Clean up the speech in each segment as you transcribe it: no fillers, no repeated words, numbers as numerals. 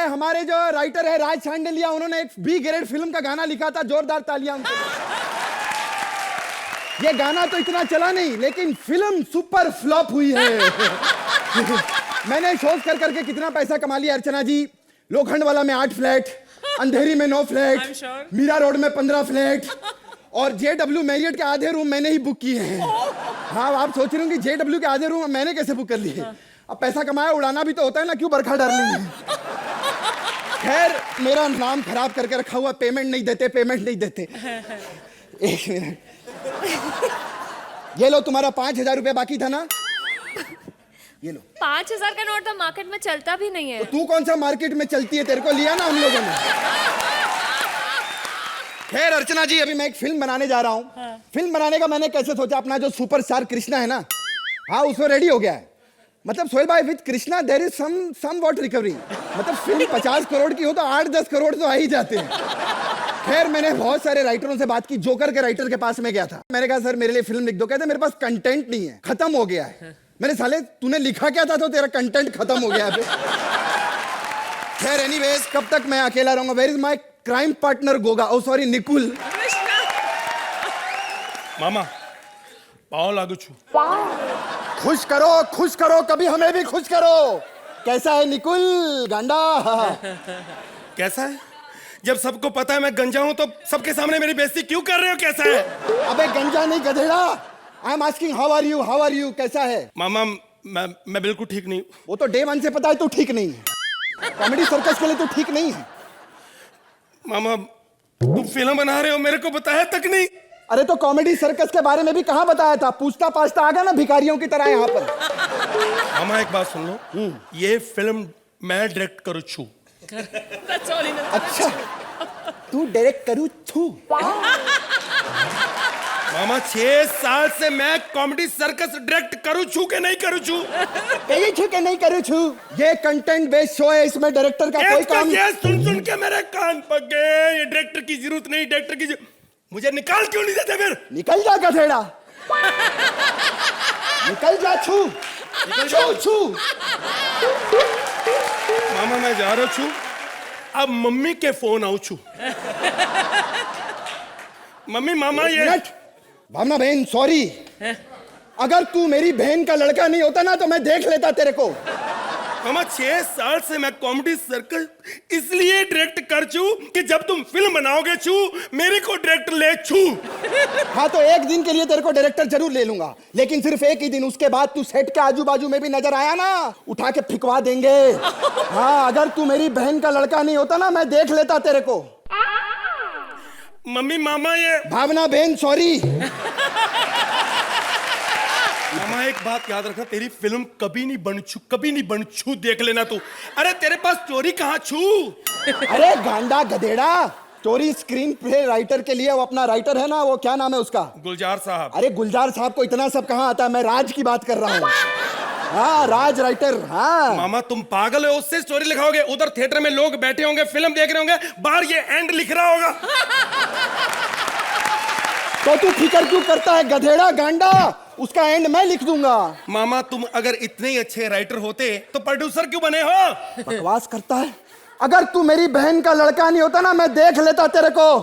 हमारे जो राइटर है राज शांडिलिया, उन्होंने एक बी ग्रेड फिल्म का गाना लिखा था, जोरदार तालियां उनके लिए। ये गाना तो इतना चला नहीं, लेकिन फिल्म सुपर फ्लॉप हुई है। मैंने शोज कर करके कितना पैसा कमा लिया अर्चना जी। लोखंड वाला में 8 फ्लैट, अंधेरी में 9 फ्लैट, मीरा रोड में 15 फ्लैट, और JW मैरियट के आधे रूम मैंने ही बुक किए हैं। हाँ, आप सोच रहे होंगे JW के आधे रूम मैंने कैसे बुक कर लिए। अब पैसा कमाया, उड़ाना भी तो होता है ना, क्यों बरखा डालनी है। खैर, मेरा नाम खराब करके रखा हुआ, पेमेंट नहीं देते, पेमेंट नहीं देते। एक मिनट, ये लो, तुम्हारा 5,000 रुपया बाकी था ना, ये लो। 5,000 का नोट तो मार्केट में चलता भी नहीं है। तो तू कौन सा मार्केट में चलती है, तेरे को लिया ना हम लोगों ने। खैर अर्चना जी, अभी मैं एक फिल्म बनाने जा रहा हूँ। फिल्म बनाने का मैंने कैसे सोचा, अपना जो सुपरस्टार कृष्णा है ना, हाँ उसको रेडी हो गया है। मतलब सोहेल भाई, with Krishna there is somewhat recovery. मतलब फिल्म 50 करोड़ की हो तो 8-10 करोड़ तो आ ही जाते हैं। खैर, मैंने बहुत सारे राइटरों से बात की। जोकर के राइटर के पास में गया था, मैंने कहा सर मेरे लिए फिल्म लिख दो। कहते मेरे पास कंटेंट नहीं है, खत्म हो गया है। मैंने साले तूने लिखा क्या था तो तेरा कंटेंट खत्म हो गया है। खैर एनीवेज, कब तक मैं अकेला रहूंगा। Where is my crime partner Goga, oh sorry Nikul. मामा पाँव लागू छू। खुश करो, खुश करो, कभी हमें भी खुश करो। कैसा है निकुल गांडा? कैसा है? जब सबको पता है मैं गंजा हूं तो सबके सामने मेरी बेइज्जती क्यों कर रहे हो? कैसा है? अबे गंजा नहीं गधेड़ा, I am asking how are you, how are you, कैसा है? मामा मैं बिल्कुल ठीक नहीं। वो तो डे 1 से पता है तू ठीक नहीं है। कॉमेडी सर्कस के लिए तू ठीक नहीं है। मामा तुम फिल्म बना रहे हो, मेरे को बताया तक नहीं। अरे तो कॉमेडी सर्कस के बारे में भी कहाँ बताया था, पूछता पाछता आ गया ना भिखारियों की तरह यहाँ पर। मामा एक बात सुन लो, ये फिल्म मैं डायरेक्ट करूँ छू। अच्छा, तू डायरेक्ट करूँ छू? मामा 6 साल से मैं कॉमेडी सर्कस डायरेक्ट करूँ छू के नहीं करूँ छू। कहीं छू के नहीं करूँ छू। ये कंटेंट बेस्ड शो है, इसमें डायरेक्टर का कोई काम ये सुन के मेरे कान पक गए। ये डायरेक्टर की जरूरत नहीं, डायरेक्टर की मुझे निकाल क्यों नहीं देते फिर? निकल जा गधेड़ा, निकल जा छू, छू छू। मामा मैं जा रहा छू, अब मम्मी के फोन आऊ छू। मम्मी मामा ये भावना बहन सॉरी, अगर तू मेरी बहन का लड़का नहीं होता ना तो मैं देख लेता तेरे को। मामा 6 साल से मैं कॉमेडी सर्कस इसलिए डायरेक्ट कर छू कि जब तुम फिल्म बनाओगे छू, मेरे को डायरेक्टर ले छू। हाँ तो एक दिन के लिए तेरे को डायरेक्टर जरूर ले लूंगा, लेकिन सिर्फ एक ही दिन। उसके बाद तू सेट के आजू बाजू में भी नजर आया ना, उठा के फिकवा देंगे। हाँ, अगर तू मेरी बहन का लड़का नहीं होता ना मैं देख लेता तेरे को। मम्मी मामा ये भावना बहन सॉरी। मामा एक बात याद रखना, तेरी फिल्म कभी नहीं बन छू, कभी नहीं बन छू, देख लेना तू। अरे तेरे पास स्टोरी कहाँ छू? अरे गांडा गधेड़ा, स्टोरी स्क्रीन प्ले राइटर के लिए वो अपना राइटर है ना, वो क्या नाम है उसका? गुलजार साहब। अरे गुलजार साहब को इतना सब कहाँ आता है, मैं राज की बात कर रहा हूँ। हाँ राज राइटर। हाँ मामा तुम पागल हो, उससे स्टोरी लिखाओगे? उधर थिएटर में लोग बैठे होंगे, फिल्म देख रहे होंगे, बाहर ये एंड लिख रहा होगा। तो तू फिक्र क्यों करता है गधेड़ा गांडा, उसका एंड मैं लिख दूंगा। मामा तुम अगर इतने ही अच्छे राइटर होते तो प्रोड्यूसर क्यों बने हो? बकवास करता है। अगर तू मेरी बहन का लड़का नहीं होता ना मैं देख लेता तेरे को।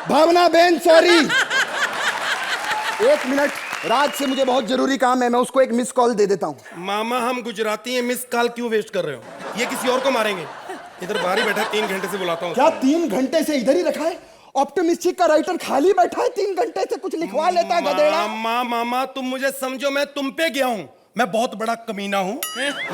भावना बहन सॉरी। एक मिनट, राज से मुझे बहुत जरूरी काम है, मैं उसको एक मिस कॉल दे देता हूँ। मामा हम गुजराती हैं, मिस कॉल क्यों वेस्ट कर रहे हो? ये किसी और को मारेंगे। इधर बाहर ही बैठा, 3 घंटे से बुलाता हूँ। क्या 3 घंटे से इधर ही रखा है? ऑप्टिमिस्टिक का राइटर खाली बैठा है, 3 घंटे से कुछ लिखवा लेता है गधेड़ा। मामा तुम मुझे समझो, मैं तुम पे गया हूँ, मैं बहुत बड़ा कमीना हूँ।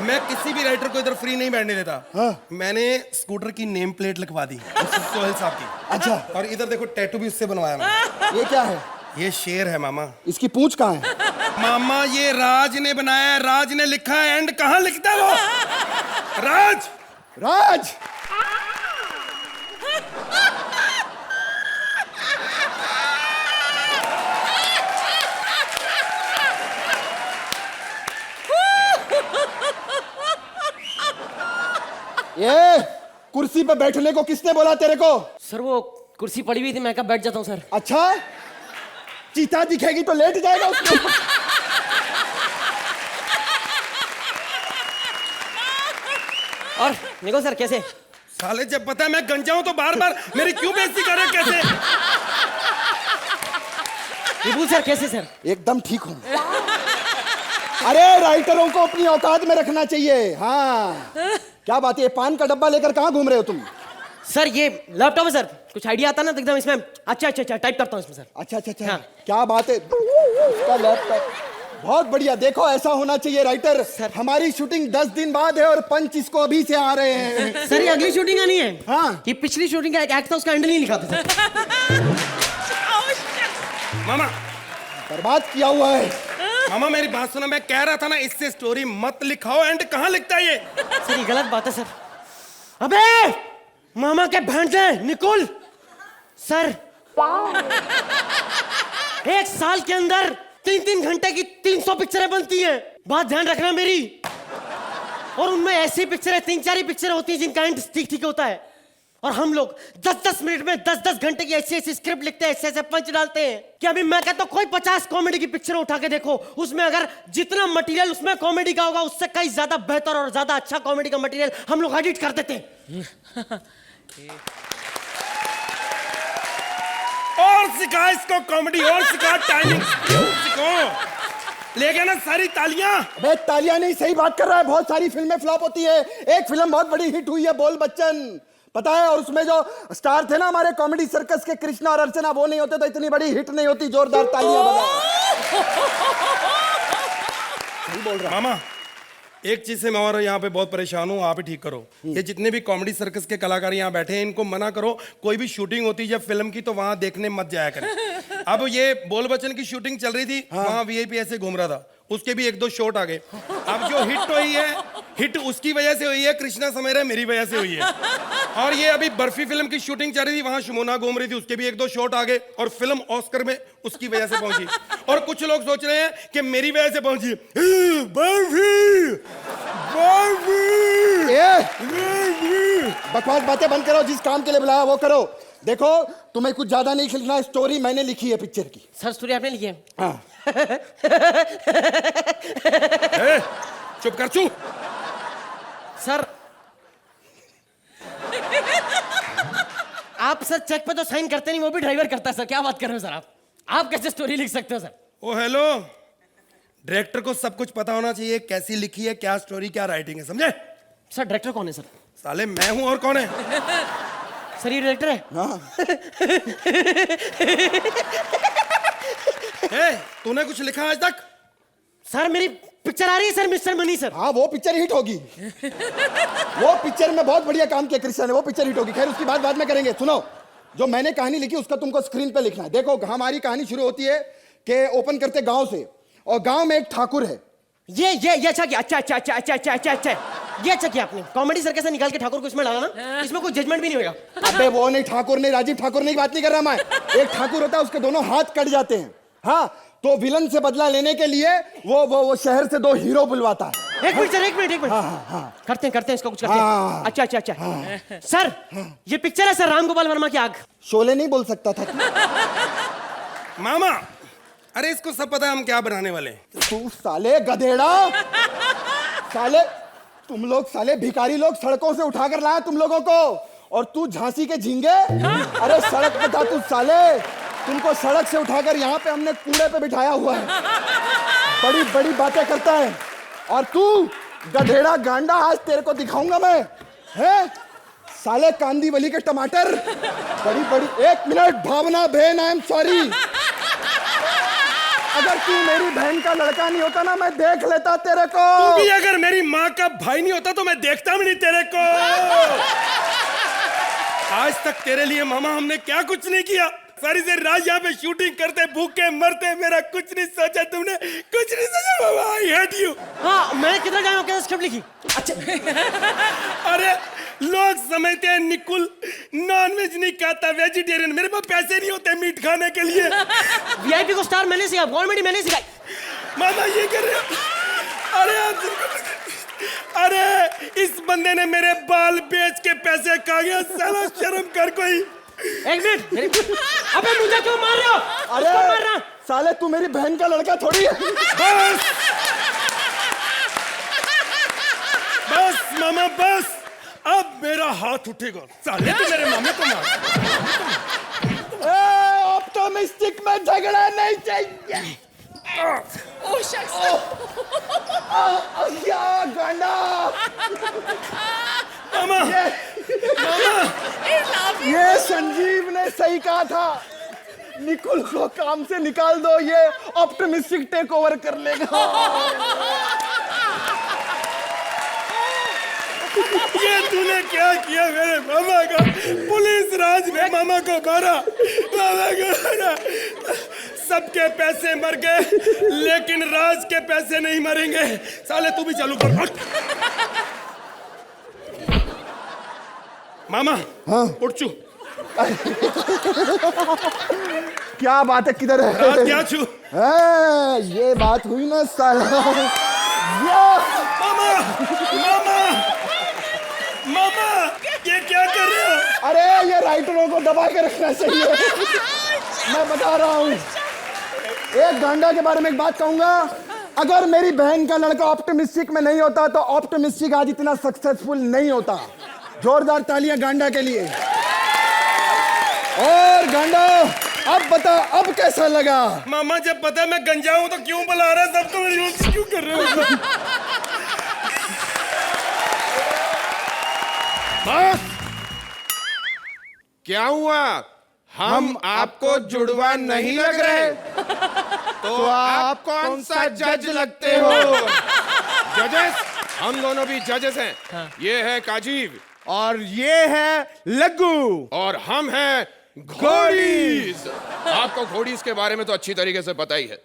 मैं किसी भी राइटर को इधर फ्री नहीं बैठने देता। हाँ? मैंने स्कूटर की नेम प्लेट लिखवा दी सोहेल साहब की। अच्छा, और इधर देखो टैटू भी उससे बनवाया मैंने। ये क्या है? ये शेर है मामा। इसकी पूंछ कहाँ है? मामा ये राज ने बनाया है, राज ने लिखा है, एंड कहाँ लिखता है वो? राज राज ये कुर्सी पे बैठने को किसने बोला तेरे को? सर वो कुर्सी पड़ी हुई थी, मैं कहा बैठ जाता हूँ सर। अच्छा, चीता दिखेगी तो लेट जाएगा उसमें। और निको सर कैसे? साले जब पता है मैं गंजा हूं तो बार बार मेरी क्यों बेइज्जती कर रहे हैं? कैसे? विपुल सर कैसे सर? एकदम ठीक हूँ। अरे राइटरों को अपनी औकात में रखना चाहिए। हाँ क्या बात है, पान का डब्बा लेकर कहाँ घूम रहे हो तुम? सर ये लैपटॉप है सर, कुछ आइडिया आता ना तो एकदम इसमें अच्छा टाइप करता हूँ इसमें सर। अच्छा हाँ। क्या बात है, उसका लैपटॉप बहुत बढ़िया। देखो ऐसा होना चाहिए राइटर। हमारी शूटिंग 10 दिन बाद है और पंच इसको अभी से आ रहे हैं। सर ये अगली शूटिंग आनी है। हाँ। ये पिछली शूटिंग का एक एक्ट था, उसका हैंडल नहीं लिखा था सर। मामा बर्बाद किया हुआ है। मामा मेरी बात सुनो, मैं कह रहा था ना इससे स्टोरी मत लिखाओ। एंड कहाँ लिखता है ये? सर ये गलत बात है सर। अबे मामा के भांजे निकुल सर, 1 साल के अंदर 3-3 घंटे की 300 पिक्चरें बनती हैं। बात ध्यान रखना मेरी। और उनमें ऐसी पिक्चरें 3-4 ही पिक्चरें होती हैं जिनका एंड ठीक होता है। और हम लोग 10-10 मिनट में 10-10 घंटे की ऐसी स्क्रिप्ट लिखते हैं, ऐसे पंच डालते हैं कि अभी मैं कहता हूं कोई 50 कॉमेडी की पिक्चरें उठा के देखो, उसमें अगर जितना मटेरियल उसमें कॉमेडी का होगा उससे कहीं ज्यादा बेहतर और ज्यादा अच्छा कॉमेडी का मटेरियल हम लोग एडिट कर देते हैं। और सिखा इसको कॉमेडी, और सिखा टाइमिंग सिखो। ले गया ना सारी तालियां? बे तालियां नहीं, सही बात कर रहा है। बहुत सारी फिल्में फ्लॉप होती है। एक फिल्म बहुत बड़ी हिट हुई है, बोल बच्चन, पता है? और उसमें जो स्टार थे ना हमारे कॉमेडी सर्कस के, कृष्णा और अर्चना, वो नहीं होते तो इतनी बड़ी हिट नहीं होती। जोरदार तालियां बजाओ। सही बोल रहा मामा एक चीज से मैं और यहाँ पे बहुत परेशान हूँ, आप ही ठीक करो। ये जितने भी कॉमेडी सर्कस के कलाकार यहाँ बैठे हैं इनको मना करो, कोई भी शूटिंग होती है जब फिल्म की तो वहां देखने मत जाया करें। अब ये बोल बच्चन की शूटिंग चल रही थी, वहां वीआईपी ऐसे घूम रहा था, उसके भी 1-2 शॉट आ गए। अब जो हिट हुई है, हिट उसकी वजह से हुई है, कृष्णा समेरा मेरी वजह से हुई है। और ये अभी बर्फी फिल्म की शूटिंग चल रही थी, वहां शुमोना घूम रही थी, उसके भी 1-2 शॉट आ गए और फिल्म ऑस्कर में उसकी वजह से पहुंची। और कुछ लोग सोच रहे हैं कि मेरी वजह से पहुंची। बर्फी बकवास बातें बंद करो, जिस काम के लिए बुलाया वो करो। देखो तुम्हें कुछ ज्यादा नहीं लिखना, स्टोरी मैंने लिखी है पिक्चर की। सर स्टोरी आपने लिखी है? हाँ। चुप कर चुप। सर आप सर चेक पे तो साइन करते नहीं, वो भी ड्राइवर करता है सर। क्या बात कर रहे हो सर आप कैसे स्टोरी लिख सकते हो सर? ओ हेलो, डायरेक्टर को सब कुछ पता होना चाहिए, कैसी लिखी है, क्या स्टोरी, क्या राइटिंग है, समझे? सर डायरेक्टर कौन है सर? साले मैं हूं, और कौन है? सर ये डायरेक्टर है? हाँ। तूने कुछ लिखा आज तक? सर मेरी पिक्चर आ रही है सर, मिस्टर मनी सर। हाँ वो पिक्चर हिट होगी। वो पिक्चर में बहुत बढ़िया काम किया कृष्णा ने, वो पिक्चर हिट होगी। खैर उसकी बात बाद में करेंगे। सुनो, जो मैंने कहानी लिखी उसका तुमको स्क्रीन पे लिखना है। देखो हमारी कहानी शुरू होती है कि ओपन करते गांव से, और गांव में एक ठाकुर है। ये अच्छा किया, अच्छा ये अच्छा किया आपने। कॉमेडी सर्कस से निकाल के ठाकुर को इसमें डाला ना, इसमें कोई जजमेंट भी नहीं होगा। अबे वो नहीं, ठाकुर नहीं, राजीव ठाकुर नहीं, बात नहीं कर रहा मैं। एक ठाकुर होता है, उसके दोनों हाथ कट जाते हैं। हाँ, तो विलन से बदला लेने के लिए वो शहर से 2 हीरो बुलवाता है। एक मिनट करते हैं इसको कुछ करते हैं। अच्छा सर ये पिक्चर है सर राम गोपाल वर्मा की आग। शोले नहीं बोल सकता था तू? मामा अरे इसको सब पता है हम क्या बनाने वाले हैं। तू साले गधेड़ा, साले तुम लोग साले भिखारी लोग सड़कों से उठाकर लाया तुम लोगों को, और तू झांसी के झींगे। अरे सड़क पे था तू साले, तुमको सड़क से उठाकर यहाँ पे हमने कूड़े पे बिठाया हुआ है। बड़ी बड़ी बातें करता है। और तू गधेड़ा गांडा, आज तेरे को दिखाऊंगा मैं, है साले कांदी वली के टमाटर। बड़ी बड़ी, 1 मिनट भावना बहन, आई एम सॉरी। अगर तू मेरी बहन का लड़का नहीं होता ना, मैं देख लेता तेरे को। तू भी अगर मेरी माँ का भाई नहीं होता तो मैं देखता भी नहीं तेरे को। आज तक तेरे लिए मामा हमने क्या कुछ नहीं किया। सारी से रात यहाँ पे शूटिंग करते, भूखे मरते, मेरा कुछ नहीं सोचा तुमने, कुछ नहीं सोचा मामा। I hate you. हाँ मैं किधर गया हूँ, स्क्रिप्ट लिखी? अच्छा अरे लोग समझते हैं निकुल नॉनवेज नहीं खाता, वेजिटेरियन। मेरे पास पैसे नहीं होते मीट खाने के लिए। वीआईपी को स्टार मैंने सिखाया, कॉमेडी मैंने सिखाई। मामा ये कर रहे हो? अरे इस बंदे ने मेरे बाल बेच के पैसे खा गया। साला शर्म कर कोई। 1 मिनट अबे मुझे क्यों मार रहे हो? अरे मार रहा? साले तू मेरी बहन का लड़का थोड़ी है। बस मामा बस। अब मेरा हाथ उठेगा, साले तू मेरे मामे को मार। ऑप्टिमिस्टिक में झगड़ा नहीं चाहिए। ओह शख्स। क्या गांडा। मामा, ये संजीव ने सही कहा था, निकुल को काम से निकाल दो, ये ऑप्टिमिस्टिक टेक ओवर कर लेगा। ये तूने क्या किया मेरे मामा का? पुलिस राज ने मामा को मारा, मामा को मारा। सबके पैसे मर गए, लेकिन राज के पैसे नहीं मरेंगे। साले तू भी चालू कर। मामा, हाँ? उठ चू। क्या बात है, किधर है? रात क्या छू? ये बात हुई ना साला। मामा, मामा, मामा, ये क्या कर रहे हो? अरे ये राइटरों को दबा के रखना चाहिए। मैं बता रहा हूँ, एक गांडा के बारे में एक बात कहूंगा। अगर मेरी बहन का लड़का ऑप्टिमिस्टिक में नहीं होता तो ऑप्टिमिस्टिक आज इतना सक्सेसफुल नहीं होता। जोरदार तालियां गांडा के लिए। और गांडा, अब बता, अब कैसा लगा? मामा, जब पता मैं गंजा हूं तो क्यों बुला रहा है सबको? मेरी रोज क्यों कर रहे हो? बस क्या हुआ? हम आपको जुड़वा नहीं लग रहे? तो आप कौन सा जज लगते हो? जजेस, हम दोनों भी जजेस हैं। हाँ। ये है काजीव और ये है लग्गू और हम हैं घोड़ीज। आपको घोड़ीज के बारे में तो अच्छी तरीके से पता ही है।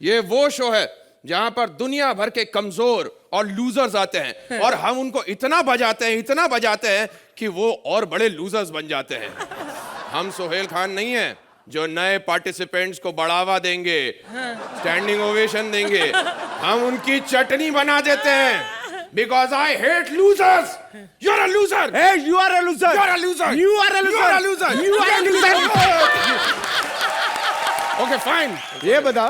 ये वो शो है जहां पर दुनिया भर के कमजोर और लूजर्स आते हैं और हम उनको इतना बजाते हैं कि वो और बड़े लूजर्स बन जाते हैं। हम सोहेल खान नहीं हैं जो नए पार्टिसिपेंट्स को बढ़ावा देंगे, स्टैंडिंग ओवेशन देंगे। हम उनकी चटनी बना देते हैं। Because I hate losers. You're a loser. Hey, you are a loser. You're a loser. You are a loser. You're a loser. You are a loser. Okay, fine. ये बता,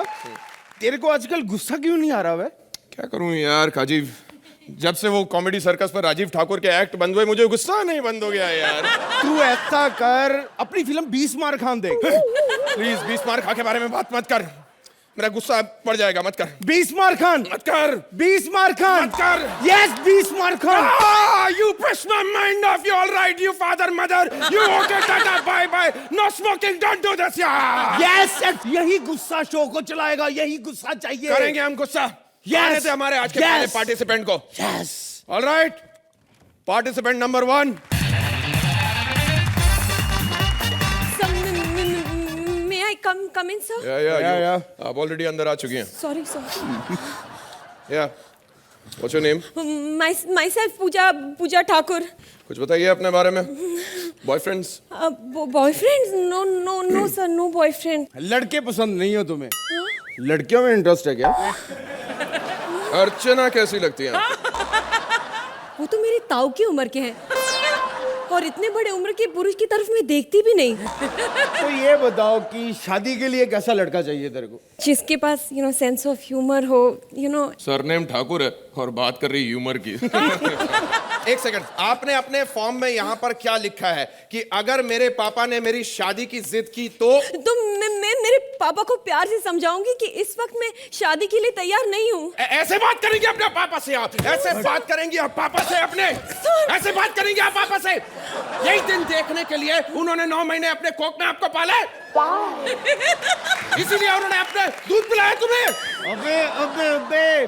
तेरे को आजकल गुस्सा क्यों नहीं आ रहा है? क्या करूं यार काजीव, जब से वो कॉमेडी सर्कस पर राजीव ठाकुर के एक्ट बंद हुए मुझे गुस्सा नहीं बंद हो गया यार। तू ऐसा कर, अपनी फिल्म 20 मार खान देख। प्लीज 20 मार खा के बारे में बात मत कर, मेरा गुस्सा बढ़ जाएगा। मत कर 20 मार खान, मत कर 20 मार खान, मत कर। Yes, 20 मार Khan. You pressed my mind off. You all right? You father, mother. You okay? Tata, bye bye. No smoking. Don't do this. Yeah. Yes, यही गुस्सा शो को चलाएगा, यही गुस्सा चाहिए। करेंगे हम गुस्सा। Yes. आने थे हमारे आज के Yes. पहले पार्टिसिपेंट को। Yes. All right. Participant number 1। May I come in, sir? Yeah. आप ऑलरेडी अंदर आ चुकी हैं। Sorry, sir. Yeah. What's your name? Myself, Pooja Thakur. कुछ बताइए अपने बारे में। Boyfriends? Boyfriends? No, sir, no boyfriend. लड़के पसंद नहीं हो तुम्हें? लड़कियों में इंटरेस्ट है क्या? अर्चना कैसी लगती है? वो तो मेरी ताऊ की उम्र के हैं और इतने बड़े उम्र के पुरुष की तरफ मैं देखती भी नहीं। तो ये बताओ कि शादी के लिए कैसा लड़का चाहिए तेरे को? जिसके पास सेंस ऑफ ह्यूमर हो, सरनेम ठाकुर है और बात कर रही ह्यूमर की। एक सेकंड, आपने अपने फॉर्म में यहाँ पर क्या लिखा है कि अगर मेरे पापा ने मेरी शादी की जिद की तो मैं मेरे पापा को प्यार से समझाऊंगी कि इस वक्त मैं शादी के लिए तैयार नहीं हूँ। ऐसे बात करेंगे अपने पापा से आप? ऐसे बात करेंगे आप पापा से अपने? ऐसे बात करेंगे आप पापा से? यही दिन देखने के लिए उन्होंने 9 महीने अपने कोख में आपको पाला, इसीलिए उन्होंने अपने दूध पिलाया तुम्हें। अबे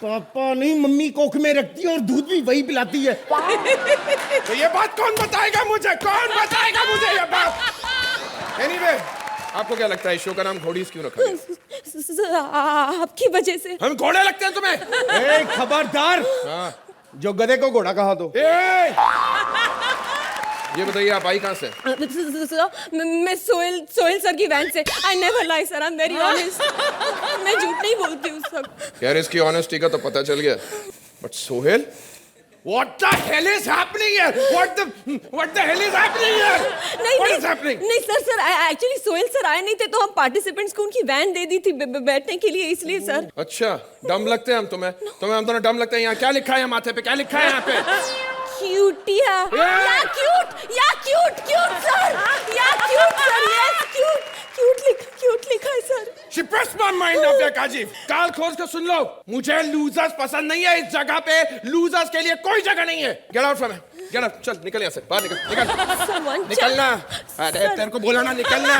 पापा नहीं, मम्मी कोख में रखती है और दूध भी वही पिलाती है। तो ये बात कौन बताएगा मुझे? कौन बताएगा मुझे ये बात? एनीवे, आपको क्या लगता है शो का नाम घोड़ीज क्यों रखा है? आपकी वजह से। हम घोड़े लगते हैं तुम्हें? खबरदार, जो गधे को घोड़ा कहा तो। ये बताइए आप आई कहाँ से? मैं सोहेल सर की वैन से। I never lie sir, I'm very honest. मैं झूठ नहीं बोलती उस वक्त। यार इसकी ऑनेस्टी का तो पता चल गया, but Sohail? What the hell is happening here? What the hell is happening here? What is happening? नहीं सर, एक्चुअली सोहेल सर आए नहीं थे तो हम पार्टिसिपेंट्स को उनकी वैन दे दी थी बैठने के लिए, इसलिए सर। अच्छा, डम लगते हैं हम तुम्हें? हम दोनों डम लगते हैं। यहाँ क्या लिखा है माथे पे? क्या लिखा है यहाँ पे? क्यूटिया या क्यूट सर यस क्यूट लिखा है sir. She pressed my mind up there, काजी। काल खोल के सुन लो, मुझे लूजर्स पसंद नहीं है। इस जगह पे लूजर्स के लिए कोई जगह नहीं है। Get out from here, get out, चल निकल यहाँ से, बाहर निकल, निकलना। अरे तेरे को बोला ना निकलना।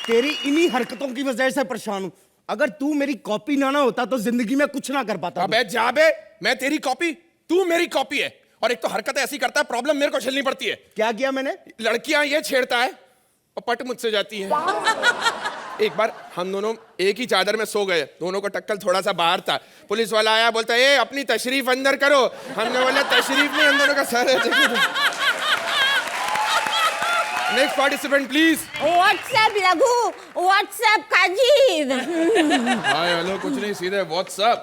तेरी इन्हीं हरकतों की वजह से परेशान हूं। अगर तू मेरी कॉपी ना होता तो जिंदगी में कुछ ना कर पाता। अबे जा बे, मैं तेरी कॉपी, तू मेरी कॉपी है। और एक तो हरकत ऐसी करता है, प्रॉब्लम मेरे को झेलनी पड़ती है। क्या किया मैंने? लड़कियां ये छेड़ता है और पट मुझसे जाती है। एक बार हम दोनों एक ही चादर में सो गए, दोनों को टक्कर थोड़ा सा बाहर था। पुलिस वाला आया, बोलता है अपनी तशरीफ अंदर करो। हमने बोला तशरीफ नहीं, हम दोनों का सर है। Next participant please. What's up Raghu, what's up Kazi. Hi hello कुछ नहीं, सीधे व्हाट्सएप।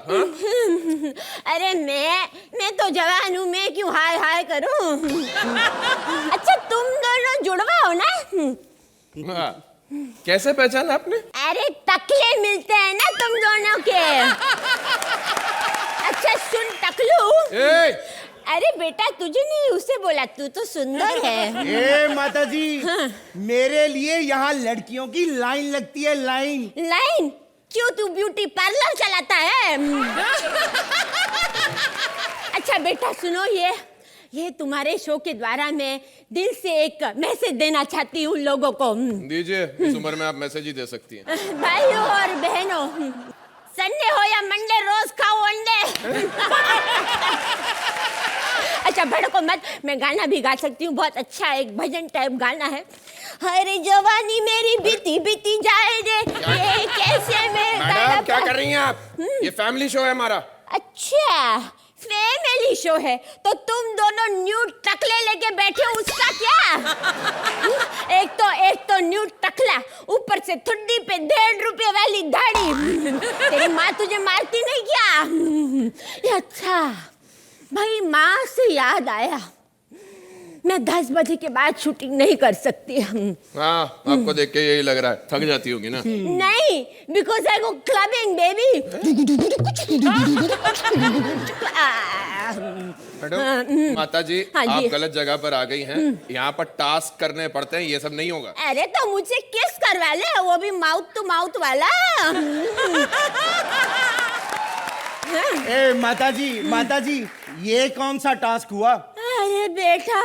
अरे मैं तो जवान हूँ, मैं क्यों हाय हाय करूँ? अच्छा तुम दोनों जुड़वा हो ना? हाँ। कैसे पहचाना आपने? अरे टकले मिलते हैं ना तुम दोनों के। अच्छा सुन टकलू, अरे बेटा तुझे नहीं उसे बोला, तू तो सुंदर है। ए माताजी, मेरे लिए यहाँ लड़कियों की लाइन लगती है, लाइन। क्यों तू ब्यूटी पार्लर चलाता है? अच्छा बेटा सुनो, ये तुम्हारे शो के द्वारा मैं दिल से एक मैसेज देना चाहती हूँ लोगों को। दीजिए, इस उम्र में आप मैसेज ही दे सकती हैं। भाइयों और बहनों, संडे हो या मंडे, रोज खाओ अंडे। अच्छा भड़को मत, मैं गाना भी गा सकती हूँ, बहुत अच्छा एक भजन टाइप गाना है। अरे जवानी मेरी बीती बीती जाए रे, ये कैसे मैडम क्या कर रही हैं आप? ये फैमिली शो है हमारा। अच्छा फैमिली शो है तो तुम दोनों न्यू टकले लेके बैठे हो, उसका क्या? एक तो न्यू टकला, ऊपर से ठुड्डी पे 1.5 रुपए वाली दाढ़ी। तेरी माँ तुझे मारती नहीं क्या? अच्छा भाई, माँ से याद आया, मैं 10 बजे के बाद शूटिंग नहीं कर सकती। हाँ, आपको देख के यही लग रहा है, थक जाती होगी ना? नहीं, because I go clubbing baby. Madam, माता जी, हाँ आप जी। गलत जगह पर आ गई हैं। यहाँ पर टास्क करने पड़ते हैं, ये सब नहीं होगा। अरे तो मुझसे किस करवा ले, वो भी माउथ टू माउथ वाला। ए माताजी, ये कौन सा टास्क हुआ? अरे बेटा,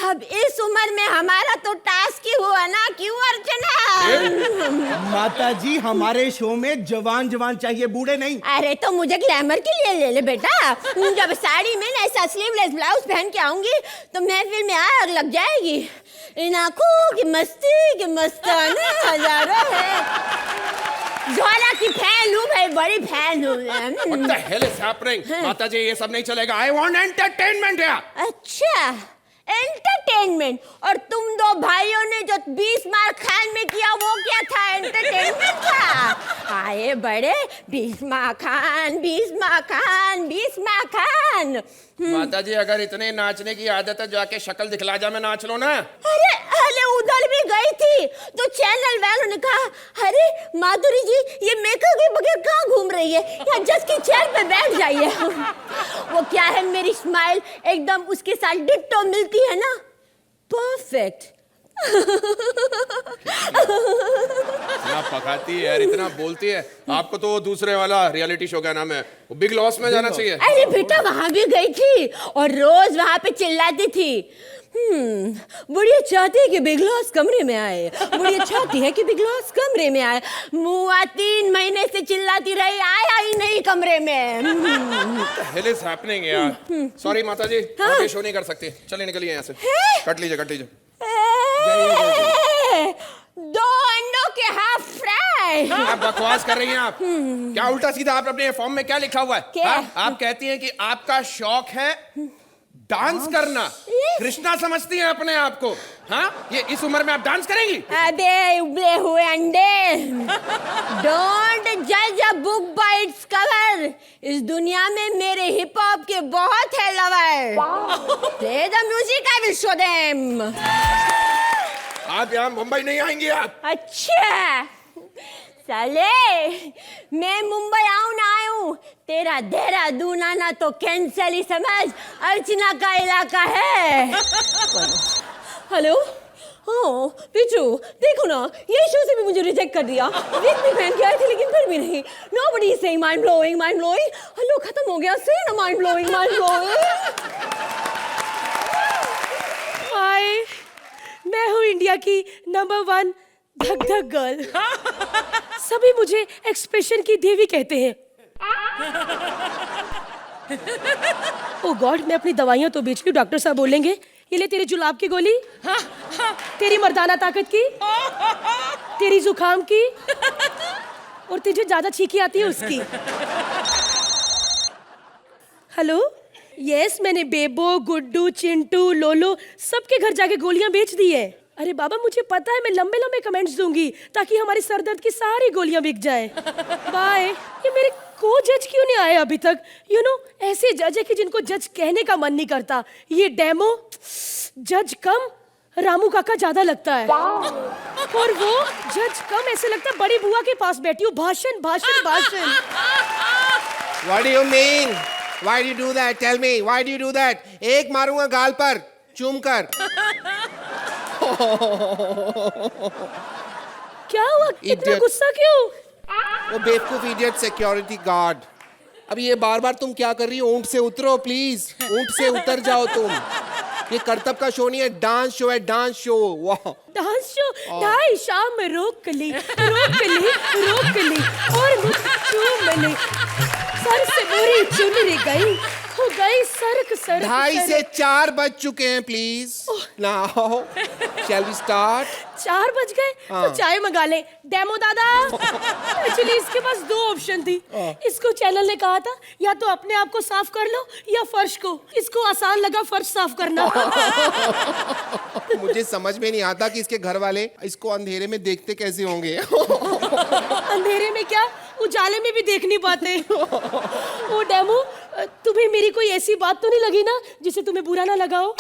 अब इस उम्र में हमारा तो टास्क ही हुआ ना, क्यों अर्चना? माताजी, हमारे शो में जवान चाहिए, बूढ़े नहीं। अरे तो मुझे ग्लैमर के लिए ले ले बेटा। जब साड़ी में ऐसा स्लीवलेस ब्लाउज पहन के आऊंगी तो महफिल में आग लग जाएगी। इन आंखों की मस्ती के मस्ताना हजारों है। ज़ोरा की फैन हूँ भाई, बड़ी फैन हूँ। What the hell is happening? माता जी, ये सब नहीं चलेगा। I want entertainment here. अच्छा एंटरटेनमेंट, और तुम दो भाइयों ने जो 20 मार खान में किया वो क्या था? एंटरटेनमेंट था। आए बड़े, 20 मार खान। माता जी, अगर इतने नाचने की आदत है, जाके शक्ल दिखला जा, मैं नाच लो ना। अरे उधर भी गई थी तो चैनल वालों ने कहा, अरे माधुरी जी ये मेकअप के बगैर कहाँ घूम रही है, या जज की चेयर पे बैठ जाइए। वो क्या है, मेरी स्माइल एकदम उसके साथ डिट्टो मिलती है ना, परफेक्ट। इतना पकाती है यार, इतना बोलती है। आपको तो दूसरे वाला रियलिटी शो, क्या नाम है, वो बिग लॉस में जाना चाहिए। अरे बेटा वहां भी गई थी और रोज वहां पे चिल्लाती थी, बुढ़िया चाहती है कि बिग लॉस कमरे में आए, बुढ़िया चाहती है कि बिग लॉस कमरे में आए। मुआ 3 महीने से चिल्लाती रही, आया ही नहीं कमरे में। Hell is happening यार। सॉरी माता जी, आगे शो नहीं कर सकती, चलिए निकलिए यहाँ से। कट लीजिए। 2 अंडों के हाफ फ्राई। आप बकवास कर रही हैं आप। क्या उल्टा सीधा आप अपने फॉर्म में क्या लिखा हुआ है? क्या? आप कहती हैं कि आपका शौक है डांस करना। कृष्णा समझती हैं अपने आप को? हाँ, ये इस उम्र में आप डांस करेंगी? अबे उबले हुए अंडे, डोंट जज a book by its cover. इस दुनिया में मेरे हिप हॉप के बहुत है lover. Play the music, I will show them. आप यहाँ मुंबई नहीं आएंगी आप। अच्छा साले, मैं मुंबई आऊं ना आऊं, तेरा देहरादून आना तो कैंसल ही समझ, अर्चना का इलाका है। हेलो, हाँ पिचू, देखो ना, ये शो से भी मुझे रिजेक्ट कर दिया। वीक भी पहन के आई थी लेकिन फिर भी नहीं। Nobody is saying mind blowing, mind blowing. Hello, खत्म हो गया, से ना माइंड ब्लोइंग, माइंड ब्लोइंग। हाय, मैं हूँ इंडिया की नंबर 1 धक धक गर्ल। सभी मुझे एक्सप्रेशन की देवी कहते हैं। ओ गॉड, मैं अपनी दवाइयाँ तो बेच लूं, डॉक्टर साहब बोलेंगे ये ले तेरी जुलाब की गोली, तेरी मर्दाना ताकत की, तेरी जुकाम की, और तुझे ज्यादा छींकी आती है उसकी। हेलो, यस, मैंने बेबो, गुड्डू, चिंटू, लोलो सबके घर जाके गोलियां बेच दी है। अरे बाबा, मुझे पता है, मैं लंबे लंबे कमेंट्स दूंगी ताकि हमारे सरदर्द की सारी गोलियां बिक जाए। बाय। ये मेरे को जज क्यों नहीं आए अभी तक? यू नो, ऐसे जज है कि जिनको जज कहने का मन नहीं करता। ये डेमो जज कम, रामू काका ज्यादा लगता है, और वो जज कम, ऐसे लगता है बड़ी बुआ के पास बैठी हूँ। भाषण भाषण भाषण। What do you mean? Why do you do that? Tell me. Why do you do that? एक मारूंगा गाल पर, चूम कर। क्या हुआ? इतना Idiot. गुस्सा क्यों? वो बेवकूफ इडियट सिक्योरिटी गार्ड। अब ये बार बार तुम क्या कर रही हो? ऊंट से उतरो प्लीज, ऊंट से उतर जाओ तुम। ये करतब का शो नहीं है, डांस शो है, डांस शो। वाह, डांस शो 2:30 शाम में रोक ली, रोक ली, रोक ली, और मुझ चूम ली। सर से मेरी चुनरी गई, हो गई सरक सरक। 2:30 से 4 बज चुके हैं please. Now shall we start? 4 बज गए तो चाय मंगा ले डेमो दादा। एक्चुअली इसके पास 2 ऑप्शन थी। इसको चैनल ने कहा था या तो अपने आप को साफ कर लो या फर्श को। इसको आसान लगा फर्श साफ करना। मुझे समझ में नहीं आता कि इसके घर वाले इसको अंधेरे में देखते कैसे होंगे। अंधेरे में क्या, उजाले में भी देख नहीं पाते। वो डेमो, तुम्हें मेरी कोई ऐसी बात तो नहीं लगी ना जिसे तुम्हें बुरा ना लगा हो?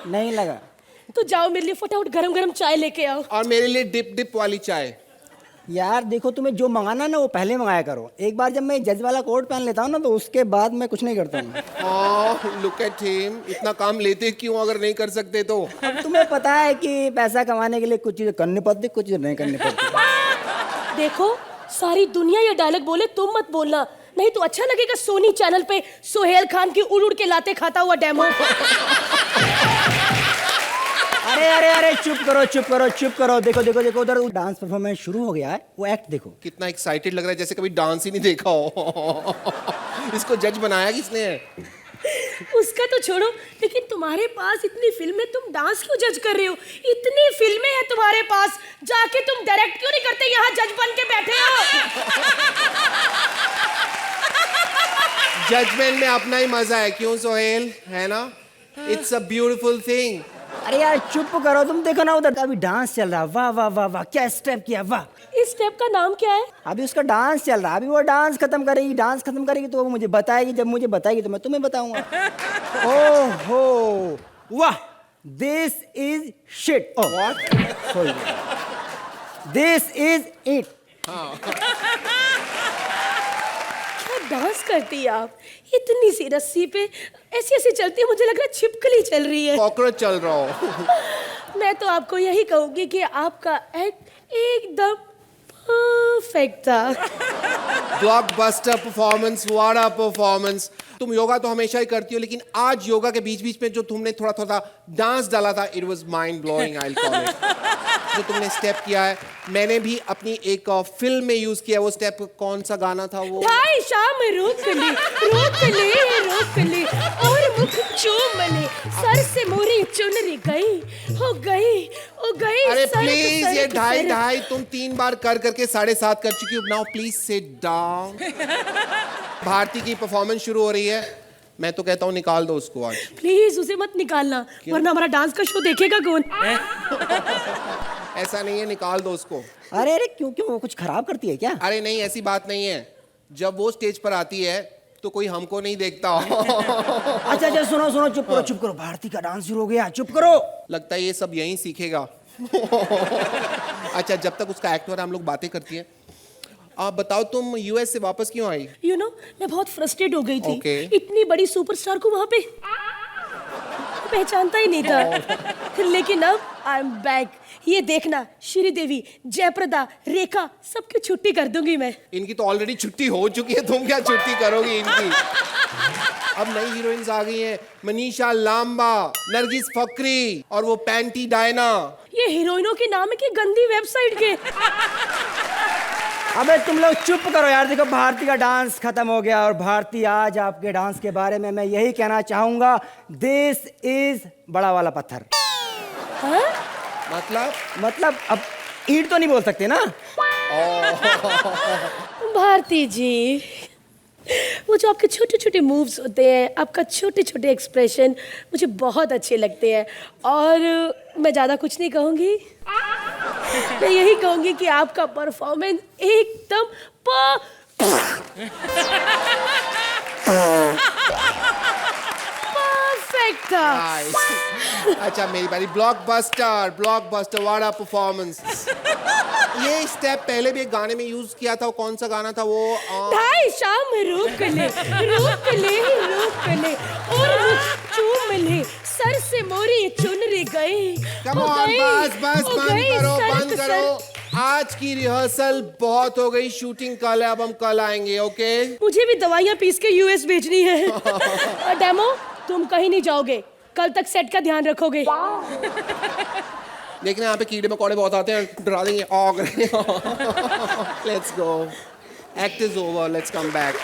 नहीं लगा। तो जाओ मेरे लिए फटाफट गरम गरम चाय लेके आओ। और मेरे लिए डिप डिप वाली चाय। यार देखो, तुम्हें जो मंगाना ना वो पहले मंगाया करो। एक बार जब मैं जज वाला कोट पहन लेता हूँ ना, तो उसके बाद मैं कुछ नहीं करता हूँ। लुक एट हिम, इतना काम लेते क्यों अगर नहीं कर सकते तो? अब तुम्हें पता है कि पैसा कमाने के लिए कुछ चीजें करनी पड़ती, कुछ चीजें नहीं करनी पड़ती। देखो, सारी दुनिया ये डायलॉग बोले, तुम मत बोलना, नहीं तो अच्छा लगेगा सोनी चैनल पे सोहेल खान की उड़ उड़ के लाते खाता हुआ डेमो। अरे अरे अरे, चुप करो चुप करो चुप करो। देखो देखो देखो, उधर डांस परफॉर्मेंस शुरू हो गया है, वो एक्ट देखो। कितना एक्साइटेड लग रहा है, जैसे कभी डांस ही नहीं देखा हो। इसको जज बनाया किसने है? उसका तो छोड़ो, लेकिन तुम्हारे पास इतनी फिल्में, तुम डांस क्यों जज कर रहे हो? इतनी फिल्में हैं तुम्हारे पास, जाके तुम डायरेक्ट क्यों नहीं करते? यहाँ जज बन के बैठे हो। जजमेंट में अपना ही मजा है, क्यों सोहेल? है ना? It's a beautiful thing. अरे यार चुप करो, तुम देखो ना उधर अभी डांस चल रहा है। वाह वाह वाह वाह, क्या स्टेप किया, वाह। इस स्टेप का नाम क्या है? अभी उसका डांस चल रहा है, अभी वो डांस खत्म करेगी। डांस खत्म करेगी तो वो मुझे बताएगी, जब मुझे बताएगी तो मैं तुम्हें बताऊंगा। ओहो, वाह, this is shit. Oh what? Sorry, this is it. क्या डांस करती है आप? इतनी सी रस्सी पे ऐसी ऐसी चलती है, मुझे लग रहा है छिपकली चल रही है। कॉकरोच चल रहा हो। मैं तो आपको यही कहूंगी कि आपका एक्ट एकदम परफेक्ट था। Blockbuster performance, what a performance. तुम योगा तो हमेशा ही करती हो, लेकिन आज योगा के बीच बीच में जो तुमने थोड़ा थोड़ा डांस डाला था, it was mind blowing, I will call it. जो तुमने स्टेप किया है, मैंने भी अपनी एक फिल्म में यूज किया। वो स्टेप कौन सा गाना था वो? 2:30 शाम रोक ली, रोक ली, रोक ली, और मुख चूम ली। सर से मोरी चुनरी गई, हो गई, हो गई। अरे सरक, प्लीज, ये सरक, 2:30 तुम 3 बार कर करके 7:30 कर चुकी हो। Now please sit down. Bharti की परफॉर्मेंस शुरू हो रही है, मैं तो कहता हूँ निकाल दो उसको आज। प्लीज उसे मत निकालना, वरना हमारा डांस का शो देखेगा कौन? ऐसा नहीं है, निकाल दो उसको। अरे अरे, क्यों क्यों, वो कुछ खराब करती है क्या? अरे नहीं, ऐसी बात नहीं है। जब वो स्टेज पर आती है तो कोई हमको नहीं देखता। अच्छा अच्छा, सुनो सुनो, चुप करो, भारती का डांस शुरू हो गया, चुप करो। लगता है ये सब यहीं सीखेगा। अच्छा, जब तक उसका एक्ट हो रहा है हम लोग बातें करती हैं। आप बताओ, तुम यूएस से वापस क्यों आई? यू नो, मैं बहुत फ्रस्ट्रेट हो गई थी। Okay. इतनी बड़ी सुपरस्टार को वहां पे पहचानता ही नहीं था। लेकिन अब आई एम बैक। ये देखना, श्रीदेवी, जयप्रदा, रेखा, सबकी छुट्टी कर दूंगी मैं। इनकी तो ऑलरेडी छुट्टी हो चुकी है, तुम क्या छुट्टी करोगी इनकी? अब नई हीरोइंस आ गई हैं, मनीषा लांबा, नरगिस फकरी और वो पैंटी डायना। ये हीरोइनों के नाम है कि गंदी वेबसाइट के। अबे तुम लोग चुप करो यार। देखो, भारती का डांस खत्म हो गया और भारती, आज आपके डांस के बारे में मैं यही कहना चाहूंगा, दिस इज बड़ा वाला पत्थर। हाँ? मतलब अब ईंट तो नहीं बोल सकते ना। भारती जी, वो जो आपके छोटे छोटे मूव्स होते हैं, आपका छोटे छोटे एक्सप्रेशन मुझे बहुत अच्छे लगते हैं। और मैं ज़्यादा कुछ नहीं कहूँगी, मैं यही कहूँगी कि आपका परफॉर्मेंस एकदम परफेक्ट था। अच्छा मेरी बारी। ब्लॉकबस्टर, वाड़ा परफॉर्मेंस। ये स्टेप पहले भी एक गाने में यूज किया था, वो कौन सा गाना था वो? ढाई शाम रुक ले और चूम ले, सर से मोरी चुनरी गई। कम ऑन, बस बंद करो। आज की रिहर्सल बहुत हो गई, शूटिंग कल है, अब हम कल आएंगे। ओके? मुझे भी दवाइयाँ पीस के यूएस भेजनी है। और डेमो, तुम कहीं नहीं जाओगे, कल तक सेट का ध्यान रखोगे। देखना, यहाँ पे कीड़े मकोड़े बहुत आते हैं, डरा देंगे। Let's go, act is over, let's come back.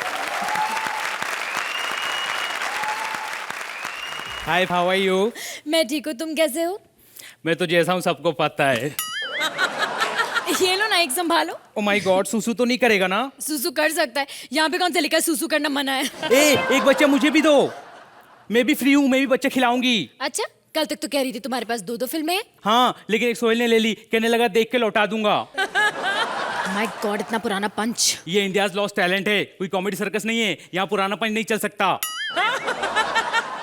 Hi, how are you? मैं ठीक हूँ, तुम कैसे हो? मैं तो जैसा हूँ सबको पता है। ये लो ना, एक संभालो। ओ माय गॉड, सुसु तो नहीं करेगा ना? सुसु कर सकता है, यहाँ पे कौन सा लिखा है सुसु करना मना है? एक बच्चा मुझे भी दो, मैं भी फ्री हूँ, मैं भी बच्चे खिलाऊंगी। अच्छा, कल तक तो कह रही थी तुम्हारे पास दो फिल्में हैं। हाँ, लेकिन एक सोहेल ने ले ली, कहने लगा देख के लौटा दूंगा। माय गॉड, इतना पुराना पंच। ये इंडियाज लॉस्ट टैलेंट है, कोई कॉमेडी सर्कस नहीं है, यहाँ पुराना पंच नहीं चल सकता।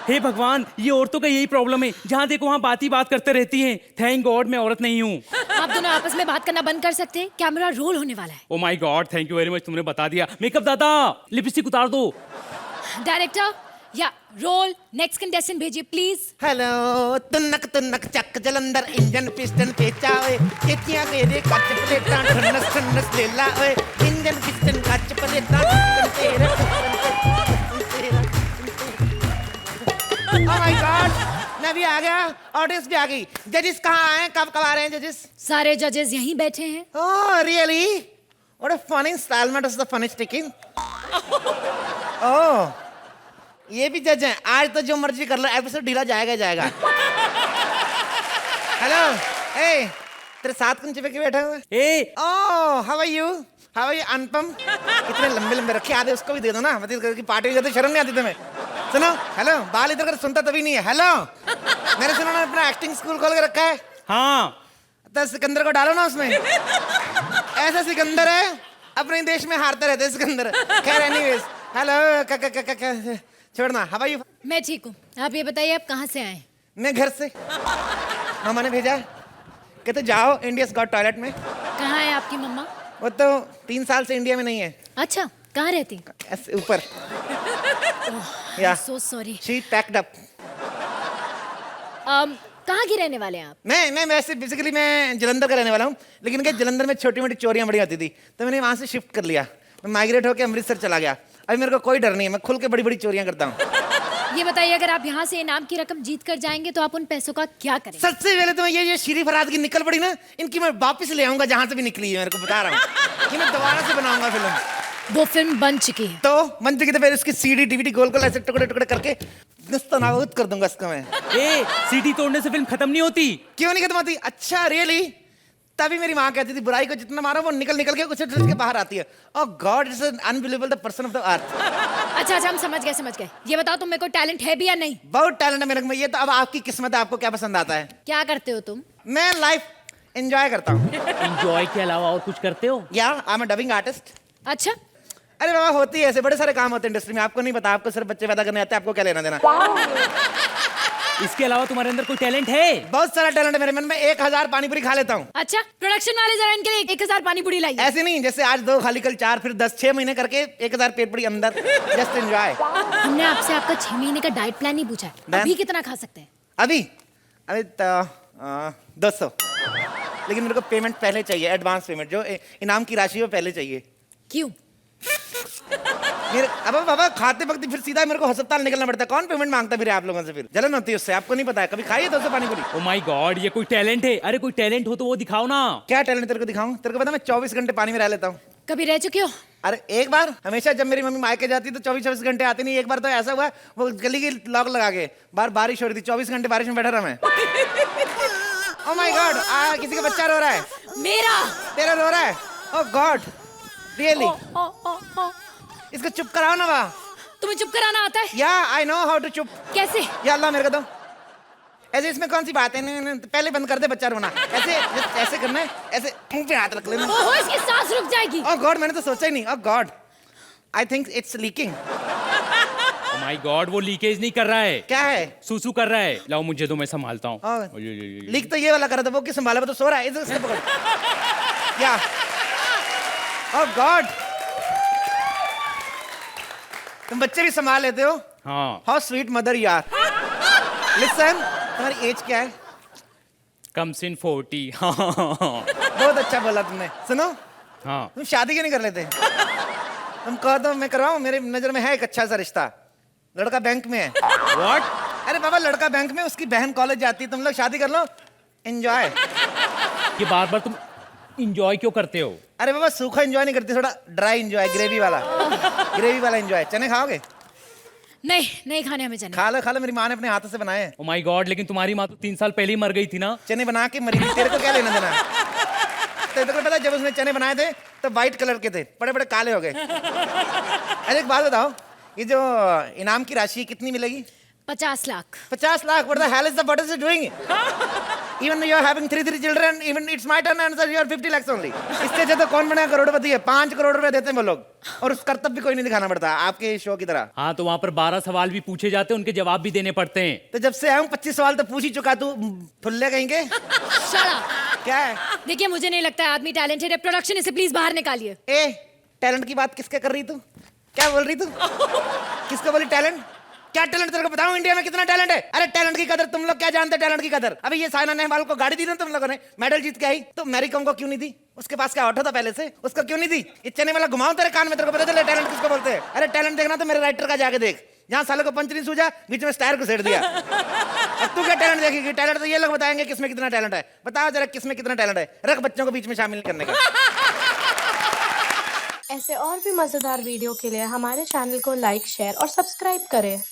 हे भगवान, ये औरतों का यही प्रॉब्लम है, जहाँ देखो वहाँ बात ही बात करते रहती हैं। थैंक गॉड मैं औरत नहीं हूँ। आप दोनों आपस में बात करना बंद कर सकते हैं, कैमरा रोल होने वाला है। ओ my God, thank you very much, तुमने बता दिया। मेकअप दादा, लिपस्टिक उतार दो। डायरेक्टर, या रोल, नेक्स्ट कंटेस्टेंट भेजिए प्लीज। हेलो, तुनक चक जलंधर, इंजन पिस्टन पेचा ओए, केचियां तेरे कच प्लेटां ठन्नस ले ला ओए, इंजन पिस्टन कच प्लेटां तेरे। ओह माय गॉड, मैं भी आ गया, ऑडियंस भी आ गई। जजेस कहाँ आए, कब आ रहे हैं जजेस? सारे जजेस यहीं बैठे हैं। Oh really, what a funny installment of the funny sticking. Oh, ये भी जज हैं। आज तो जो मर्जी कर लो, एपिसोड ढीला जाएगा। हेलो, ए, तेरे साथ कौन चिपके के बैठा हुआ है? ए, ओह, हाउ आर यू अनुपम? इतने लंबे रखे, आधे उसको भी दे दो ना, मतलब की पार्टी करते शर्म नहीं आती तुम्हें? सुनो, हेलो, बाल इधर कर, सुनता तभी नहीं है। हेलो, मैंने सुना ना अपना एक्टिंग स्कूल खोल के रखा है। हाँ, तो सिकंदर को डालो ना उसमें। ऐसा सिकंदर है, अपने देश में हारते रहते हैं सिकंदर। खैर एनीवेज, हेलो, छोड़ना। How are you? मैं ठीक हूँ, आप ये बताइए आप कहाँ से आए? मैं घर से, मामा ने भेजा, कहते जाओ इंडियाज गॉट टॉयलेट में। कहाँ है आपकी मम्मा? वो तो 3 साल से इंडिया में नहीं है। अच्छा, कहाँ रहती? ऐसे ऊपर। या so sorry. She packed up. कहाँ की रहने वाले हैं आप? मैं वैसे बेसिकली मैं जलंधर का रहने वाला हूँ, लेकिन क्या जलंधर में छोटी मोटी चोरियां बड़ी होती थी, तो मैंने वहाँ से शिफ्ट कर लिया। मैं माइग्रेट होकर अमृतसर चला गया। अभी मेरे को कोई डर नहीं है, मैं खुल के बड़ी बड़ी चोरियां करता हूँ। ये बताइए, अगर आप यहाँ से इनाम की रकम जीत कर जाएंगे तो आप उन पैसों का क्या करेंगे? सबसे पहले तो मैं ये शीरी फराद की निकल पड़ी ना, इनकी मैं वापस ले आऊंगा जहाँ से भी निकली है, मेरे को बता रहा हूँ। ये मैं दोबारा से बनाऊंगा फिल्म। वो फिल्म बन चुकी है। तो बन चुकी तो फिर उसकी सीडी डीवीडी गोल गोल ऐसे टुकड़े टुकड़े करके नस्तनाबूद कर दूंगा इसका मैं। ए, सीटी तोड़ने से फिल्म खत्म नहीं होती। क्यों नहीं खत्म होती? अच्छा रियली? तभी मेरी माँ कहती थी बुराई को जितना मारो वो निकल निकल के कुछ के बाहर आती है। Oh God, it's unbelievable the person of the earth. अच्छा, हम समझ गए। ये बताओ, तुम में कोई टैलेंट है भी या नहीं? बहुत टैलेंट है मेरे में। ये तो अब आपकी किस्मत है, आपको क्या पसंद आता है। क्या करते हो तुम? मैं लाइफ एंजॉय करता हूँ। एंजॉय के अलावा और कुछ करते हो? या I am a dubbing artist. अच्छा, अरे बाबा होती है ऐसे, बड़े सारे काम होते हैं इंडस्ट्री में, आपको नहीं पता, आपको सिर्फ बच्चे पैदा करने आते हैं, आपको क्या लेना देना। इसके अलावा तुम्हारे अंदर कोई टैलेंट है? बहुत सारा टैलेंट है मेरे मन में, 1000 पानी पूरी खा लेता हूँ। अच्छा, प्रोडक्शन वाले जरा इनके लिए 1000 पानी पूरी लाइए। ऐसे नहीं जैसे आज 2 खाली कल 4 फिर 10, 6 महीने करके 1000 पेट पूरी अंदर, जस्ट एंजॉय। हमने आपसे आपका 6 महीने का डाइट प्लान नहीं पूछा, अभी कितना खा सकते हैं? अभी 200, लेकिन मेरे को पेमेंट पहले चाहिए, एडवांस पेमेंट, जो इनाम की राशि वो पहले चाहिए। क्यों? अब बाबा खाते वक्त फिर सीधा मेरे को अस्पताल निकलना पड़ता है, कौन पेमेंट मांगता है फिर आप लोगों से? फिर जलन होती है उससे, आपको नहीं पता है, कभी खाइए 200 पानी पूरी। ओ माय गॉड, ये कोई टैलेंट है? अरे कोई टैलेंट हो तो वो दिखाओ ना। क्या टैलेंट तेरे को दिखाऊं? तेरे को पता मैं 24 घंटे पानी में रह लेता हूँ। कभी रह चुके हो? अरे एक बार, हमेशा जब मेरी मम्मी मायके जाती तो 24 घंटे आती नहीं। एक बार तो ऐसा हुआ, वो गली की लॉक लगा के बारिश हो रही थी, 24 घंटे बारिश में बैठा रहा मैं। ओह माय गॉड, किसी का बच्चा रो रहा है। मेरा। तेरा रो रहा है? Oh God, really? इसको चुप कराओ ना। वाह, तुम्हें चुप कराना आता है? या आई नो हाउ टू चुप। कैसे? या अल्लाह मेरे को दो। ऐसे इसमें कौन सी बात है? नहीं, नहीं, पहले बंद कर दे बच्चा रोना। ऐसे ऐसे करना है, ऐसे मुंह पे हाथ रख लेना। ओहो, इसकी सांस रुक जाएगी। ओह गॉड, मैंने तो सोचा ही नहीं। Oh God, I think it's leaking. Oh my God, वो लीकेज नहीं कर रहा है। क्या है? सूसू कर रहा है। लाओ मुझे दो, मैं संभालता हूँ। लीक तो ये वाला कर रहा था, वो किस संभाला? वो तो सो रहा है। इसे पकड़। क्या? ओह गॉड, तुम बच्चे भी संभाल लेते हो? हाँ। हाउ स्वीट मदर यार। लिसन, तुम्हारी एज क्या है? Comes in 40। बहुत अच्छा बोला तुमने। सुनो, हाँ। तुम शादी क्यों नहीं कर लेते? तुम कहो तो मैं करवाऊं? मेरे नजर में है एक अच्छा सा रिश्ता, लड़का बैंक में है। What? अरे बाबा, लड़का बैंक में, उसकी बहन कॉलेज जाती है, तुम लोग शादी कर लो, एंजॉय। ये बार बार तुम इंजॉय क्यों करते हो? अरे बाबा, सूखा एंजॉय नहीं करती, थोड़ा ड्राई एंजॉय, ग्रेवी वाला। ग्रेवी वाला एंजॉय। चने खाओगे? नहीं खाने हमें चने। खा लो, मेरी माँ ने अपने हाथों से बनाए हैं। ओ माय गॉड, लेकिन तुम्हारी माँ तो 3 साल पहले ही मर गई थी ना। चने बना के मरी थी, तेरे को क्या लेना देना? तेरे को पता है, जब उसने चने बनाए थे तो व्हाइट कलर के थे, बड़े बड़े काले हो गए। अरे एक बात बताओ, ये जो इनाम की राशि कितनी मिलेगी? 50 lakh. 50 lakh? What the hell is the what is it doing? Even you are having 3 children, even it's my turn and sir you are 50 lakhs only. इससे ज्यादा कौन बना करोड़पति है? 5 करोड़ रुपए देते हैं वो लोग, और उस कर्तव्य भी कोई नहीं दिखाना पड़ता आपके शो की तरह। हाँ, तो वहाँ पर 12 सवाल भी पूछे जाते हैं, उनके जवाब भी देने पड़ते हैं। तो जब से आया हूँ 25 सवाल तो पूछ ही चुका, तू फुल्ले कहेंगे। क्या है? देखिए, मुझे नहीं लगता है आदमी टैलेंटेड है। प्रोडक्शन, इसे प्लीज बाहर निकालिए। ए, टैलेंट की बात किसके कर रही तू? क्या बोल रही तू? किसको बोली टैलेंट? क्या टैलेंट तेरे को बताऊं इंडिया में कितना टैलेंट है? अरे टैलेंट की कदर तुम लोग क्या जानते हैं? टैलेंट की कदर अभी ये साइना नेहवाल को गाड़ी दी ना तुम लोगों ने, मेडल जीत के आई, तो मैरी कॉम को क्यों नहीं दी? उसके पास क्या ऑटो था पहले से, उसको क्यों नहीं दी? ये चने वाला घुमाऊं तेरे कान में, तेरे को पता चले टैलेंट किसको बोलते हैं? अरे टैलेंट देखना तो मेरे राइटर का जाके देख, जहाँ सालों को पंच नहीं सूझा, बीच में स्टायर को सेट दिया। अब तू क्या टैलेंट देखेगी? टैलेंट तो ये लोग बताएंगे किसमें कितना टैलेंट है। बताओ जरा किसमें कितना टैलेंट है, रख बच्चों को बीच में शामिल करने का। ऐसे और भी मजेदार वीडियो के लिए हमारे चैनल को लाइक, शेयर और सब्सक्राइब करें।